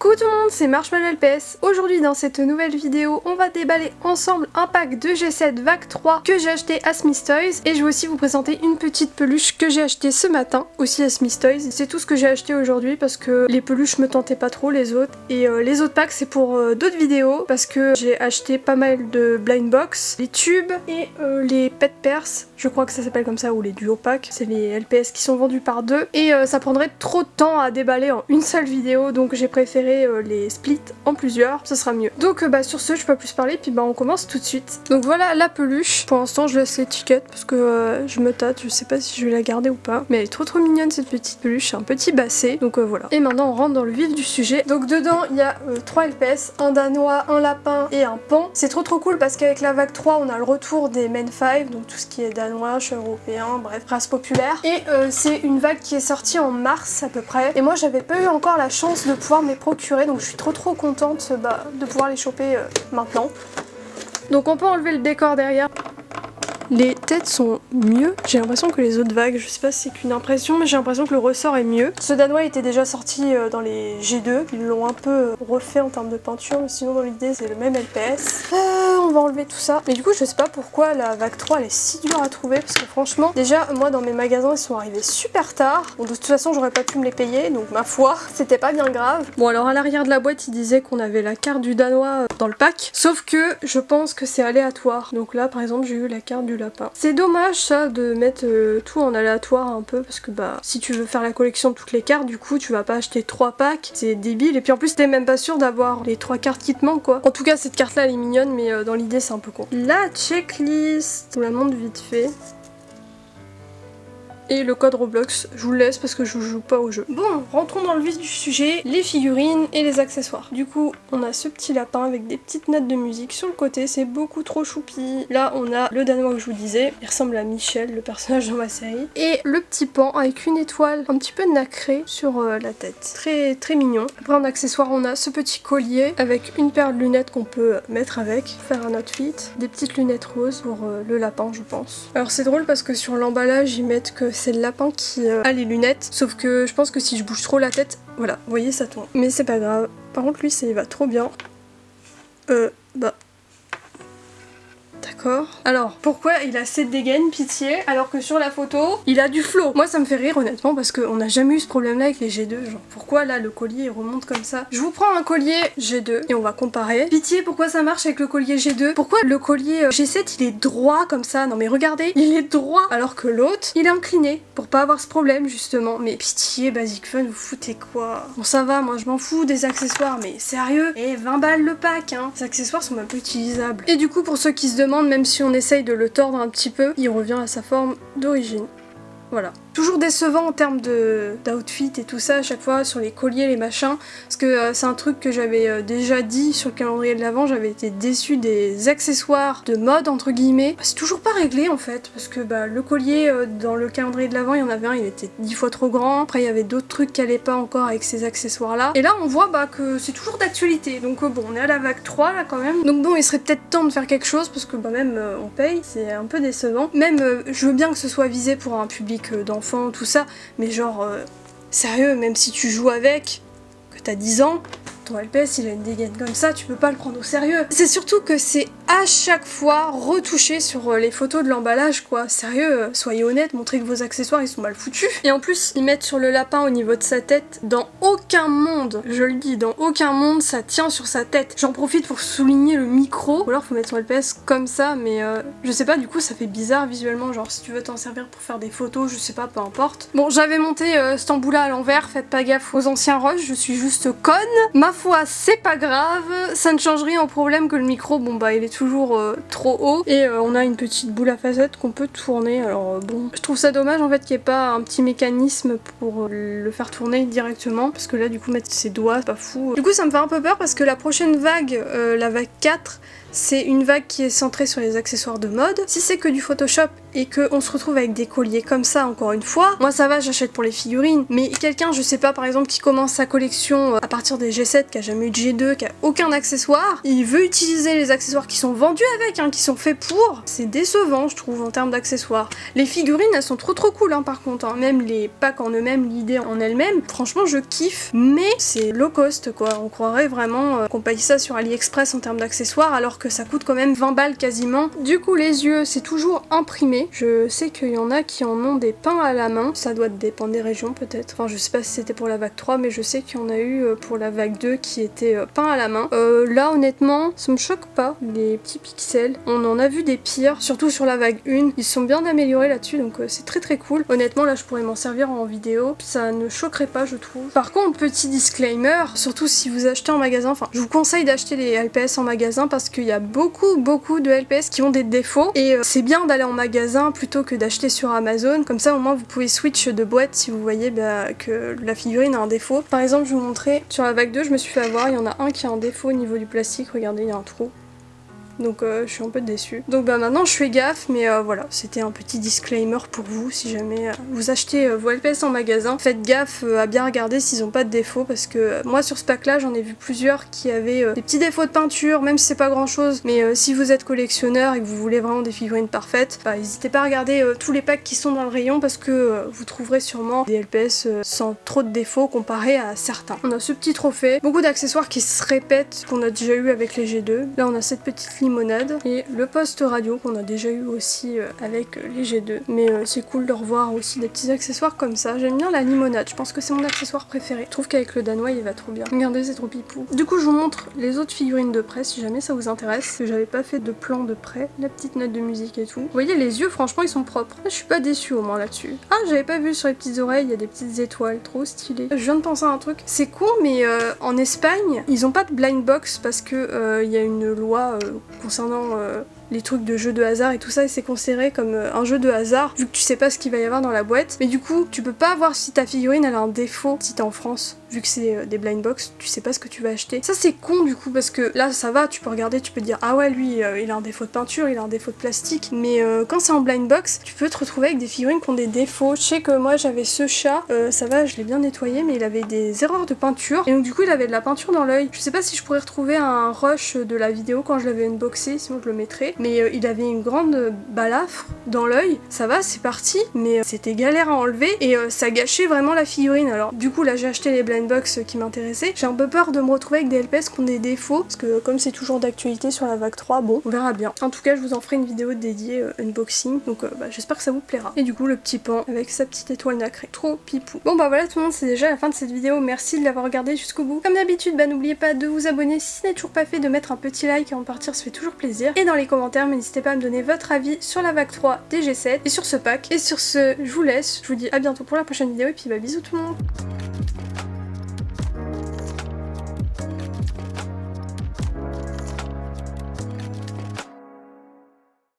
Coucou tout le monde, c'est Marshmallow LPS. Aujourd'hui dans cette nouvelle vidéo, on va déballer ensemble un pack de G7 Vague 3 que j'ai acheté à Smith Toys. Et je vais aussi vous présenter une petite peluche que j'ai achetée ce matin, aussi à Smith Toys. C'est tout ce que j'ai acheté aujourd'hui parce que les peluches me tentaient pas trop les autres. Et les autres packs c'est pour d'autres vidéos parce que j'ai acheté pas mal de blind box, les tubes et les pet pairs. Je crois que ça s'appelle comme ça, ou les duo packs. C'est les LPS qui sont vendus par deux. Et ça prendrait trop de temps à déballer en une seule vidéo, donc j'ai préféré les split en plusieurs, ce sera mieux. Donc sur ce, je peux pas plus parler, puis on commence tout de suite. Donc voilà la peluche. Pour l'instant, je laisse l'étiquette parce que je me tâte, je sais pas si je vais la garder ou pas. Mais elle est trop mignonne cette petite peluche, c'est un petit basset, donc voilà. Et maintenant, on rentre dans le vif du sujet. Donc dedans, il y a 3 LPS, un danois, un lapin et un pan. C'est trop cool parce qu'avec la vague 3, on a le retour des main 5, donc tout ce qui est danois, cheveux européens, bref, race populaire. Et c'est une vague qui est sortie en mars à peu près. Et moi, j'avais pas eu encore la chance de pouvoir me les procurer, donc je suis trop contente de pouvoir les choper maintenant. Donc on peut enlever le décor derrière. Les têtes sont mieux, j'ai l'impression que les autres vagues, je sais pas si c'est qu'une impression, mais j'ai l'impression que le ressort est mieux. Ce danois était déjà sorti dans les G2, ils l'ont un peu refait en termes de peinture, mais sinon dans l'idée c'est le même LPS. On va enlever tout ça. Mais du coup je sais pas pourquoi la vague 3 elle est si dure à trouver, parce que franchement, déjà moi dans mes magasins ils sont arrivés super tard, donc de toute façon j'aurais pas pu me les payer, donc ma foi, c'était pas bien grave. Bon alors à l'arrière de la boîte il disait qu'on avait la carte du danois dans le pack, sauf que je pense que c'est aléatoire. Donc là par exemple j'ai eu la carte du lapin. C'est dommage ça de mettre tout en aléatoire un peu parce que si tu veux faire la collection de toutes les cartes du coup tu vas pas acheter 3 packs, c'est débile et puis en plus t'es même pas sûr d'avoir les 3 cartes qui te manquent quoi. En tout cas cette carte là elle est mignonne mais dans l'idée c'est un peu con. La checklist, je vous la montre vite fait. Et le code Roblox, je vous le laisse parce que je joue pas au jeu. Bon, rentrons dans le vif du sujet, les figurines et les accessoires. Du coup, on a ce petit lapin avec des petites notes de musique sur le côté, c'est beaucoup trop choupi. Là, on a le danois que je vous disais, il ressemble à Michel, le personnage dans ma série. Et le petit pan avec une étoile un petit peu nacrée sur la tête. Très mignon. Après en accessoire, on a ce petit collier avec une paire de lunettes qu'on peut mettre avec, faire un outfit. Des petites lunettes roses pour le lapin, je pense. Alors c'est drôle parce que sur l'emballage, ils mettent que c'est le lapin qui a les lunettes, sauf que je pense que si je bouge trop la tête, voilà, vous voyez ça tombe. Mais c'est pas grave. Par contre lui ça y va trop bien. D'accord. Alors, pourquoi il a cette dégaine, pitié, alors que sur la photo, il a du flow? Moi, ça me fait rire, honnêtement, parce qu'on n'a jamais eu ce problème-là avec les G2. Genre, pourquoi là, le collier, il remonte comme ça? Je vous prends un collier G2 et on va comparer. Pitié, pourquoi ça marche avec le collier G2? Pourquoi le collier G7, il est droit comme ça? Non, mais regardez, il est droit, alors que l'autre, il est incliné, pour pas avoir ce problème, justement. Mais pitié, Basic Fun, vous foutez quoi? Bon, ça va, moi, je m'en fous des accessoires, mais sérieux? Et 20 balles le pack, hein. Les accessoires sont même pas utilisables. Et du coup, pour ceux qui se demandent, même si on essaye de le tordre un petit peu, il revient à sa forme d'origine. Voilà. Toujours décevant en termes d'outfit et tout ça à chaque fois sur les colliers, les machins, parce que c'est un truc que j'avais déjà dit sur le calendrier de l'Avent, j'avais été déçue des accessoires de mode entre guillemets. C'est toujours pas réglé en fait, parce que le collier dans le calendrier de l'Avent, il y en avait un, il était 10 fois trop grand, après il y avait d'autres trucs qui allaient pas encore avec ces accessoires là, et là on voit que c'est toujours d'actualité, donc bon on est à la vague 3 là quand même, donc bon il serait peut-être temps de faire quelque chose, parce que même on paye, c'est un peu décevant, même je veux bien que ce soit visé pour un public d'enfants, tout ça, mais genre sérieux, même si tu joues avec, que t'as 10 ans, ton LPS il a une dégaine comme ça, tu peux pas le prendre au sérieux. C'est surtout que c'est à chaque fois retouché sur les photos de l'emballage quoi. Sérieux, soyez honnête, montrez que vos accessoires ils sont mal foutus. Et en plus ils mettent sur le lapin au niveau de sa tête, dans aucun monde, je le dis, dans aucun monde ça tient sur sa tête. J'en profite pour souligner le micro, ou alors faut mettre son LPS comme ça, mais je sais pas, du coup ça fait bizarre visuellement, genre si tu veux t'en servir pour faire des photos, je sais pas, peu importe. Bon, j'avais monté cet embout-là à l'envers, faites pas gaffe aux anciens rushs, je suis juste conne. Ma foi, c'est pas grave, ça ne change rien au problème que le micro, il est toujours trop haut, et on a une petite boule à facettes qu'on peut tourner. Alors bon, je trouve ça dommage en fait qu'il n'y ait pas un petit mécanisme pour le faire tourner directement, parce que là du coup mettre ses doigts, c'est pas fou. Du coup ça me fait un peu peur parce que la prochaine vague, la vague 4, c'est une vague qui est centrée sur les accessoires de mode. Si c'est que du Photoshop et qu'on se retrouve avec des colliers comme ça encore une fois, moi ça va, j'achète pour les figurines, mais quelqu'un, je sais pas, par exemple qui commence sa collection à partir des G7, qui a jamais eu de G2, qui a aucun accessoire, il veut utiliser les accessoires qui sont vendus avec, qui sont faits pour, c'est décevant je trouve en termes d'accessoires. Les figurines elles sont trop cool par contre, même les packs en eux-mêmes, l'idée en elle-même, franchement je kiffe, mais c'est low cost quoi, on croirait vraiment qu'on paye ça sur AliExpress en termes d'accessoires alors que ça coûte quand même 20 balles quasiment. Du coup les yeux c'est toujours imprimé, je sais qu'il y en a qui en ont des peints à la main, ça doit dépendre des régions peut-être, enfin je sais pas si c'était pour la vague 3 mais je sais qu'il y en a eu pour la vague 2 qui était peints à la main. Là honnêtement ça me choque pas les petits pixels, on en a vu des pires, surtout sur la vague 1, ils sont bien améliorés là-dessus donc c'est très cool. Honnêtement là je pourrais m'en servir en vidéo, ça ne choquerait pas je trouve. Par contre petit disclaimer, surtout si vous achetez en magasin, enfin je vous conseille d'acheter les LPS en magasin parce qu'il y a beaucoup de LPS qui ont des défauts et c'est bien d'aller en magasin plutôt que d'acheter sur Amazon, comme ça au moins vous pouvez switch de boîte si vous voyez que la figurine a un défaut. Par exemple je vous montrer, sur la vague 2 je me suis fait avoir, il y en a un qui a un défaut au niveau du plastique, regardez il y a un trou. Donc je suis un peu déçue. Donc maintenant je fais gaffe, mais voilà, c'était un petit disclaimer pour vous, si jamais vous achetez vos LPS en magasin, faites gaffe à bien regarder s'ils ont pas de défaut, parce que moi sur ce pack là j'en ai vu plusieurs qui avaient des petits défauts de peinture, même si c'est pas grand chose, mais si vous êtes collectionneur et que vous voulez vraiment des figurines parfaites, n'hésitez pas à regarder tous les packs qui sont dans le rayon, parce que vous trouverez sûrement des LPS sans trop de défauts comparé à certains. On a ce petit trophée, beaucoup d'accessoires qui se répètent qu'on a déjà eu avec les G2, là on a cette petite limonade et le poste radio qu'on a déjà eu aussi avec les G2, mais c'est cool de revoir aussi des petits accessoires comme ça. J'aime bien la limonade, je pense que c'est mon accessoire préféré, je trouve qu'avec le danois il va trop bien. Regardez, c'est trop pipou. Du coup je vous montre les autres figurines de près si jamais ça vous intéresse, que j'avais pas fait de plan de près, la petite note de musique et tout. Vous voyez les yeux, franchement ils sont propres, je suis pas déçue au moins là-dessus. Ah, j'avais pas vu sur les petites oreilles, il y a des petites étoiles, trop stylé. Je viens de penser à un truc, c'est con mais en Espagne ils ont pas de blind box parce que il y a une loi concernant les trucs de jeux de hasard et tout ça, et c'est considéré comme un jeu de hasard vu que tu sais pas ce qu'il va y avoir dans la boîte, mais du coup tu peux pas voir si ta figurine elle a un défaut si t'es en France, vu que c'est des blind box, tu sais pas ce que tu vas acheter. Ça c'est con du coup, parce que là ça va, tu peux regarder, tu peux dire ah ouais lui il a un défaut de peinture, il a un défaut de plastique, mais quand c'est en blind box tu peux te retrouver avec des figurines qui ont des défauts. Je sais que moi j'avais ce chat, ça va, je l'ai bien nettoyé, mais il avait des erreurs de peinture et donc du coup il avait de la peinture dans l'œil. Je sais pas si je pourrais retrouver un rush de la vidéo quand je l'avais unboxé, sinon je le mettrai, mais il avait une grande balafre dans l'œil. Ça va, c'est parti, mais c'était galère à enlever et ça gâchait vraiment la figurine. Alors du coup là j'ai acheté les blind box qui m'intéressaient. J'ai un peu peur de me retrouver avec des LPS qui ont des défauts, parce que comme c'est toujours d'actualité sur la vague 3, bon, on verra bien. En tout cas je vous en ferai une vidéo dédiée unboxing, donc j'espère que ça vous plaira. Et du coup le petit pan avec sa petite étoile nacrée, trop pipou. Bon voilà tout le monde, c'est déjà la fin de cette vidéo, merci de l'avoir regardée jusqu'au bout. Comme d'habitude, n'oubliez pas de vous abonner si ce n'est toujours pas fait, de mettre un petit like avant de partir, ça fait toujours plaisir. Et dans les commentaires, n'hésitez pas à me donner votre avis sur la vague 3 des G7 et sur ce pack. Et sur ce, je vous laisse, je vous dis à bientôt pour la prochaine vidéo et puis bisous tout le monde.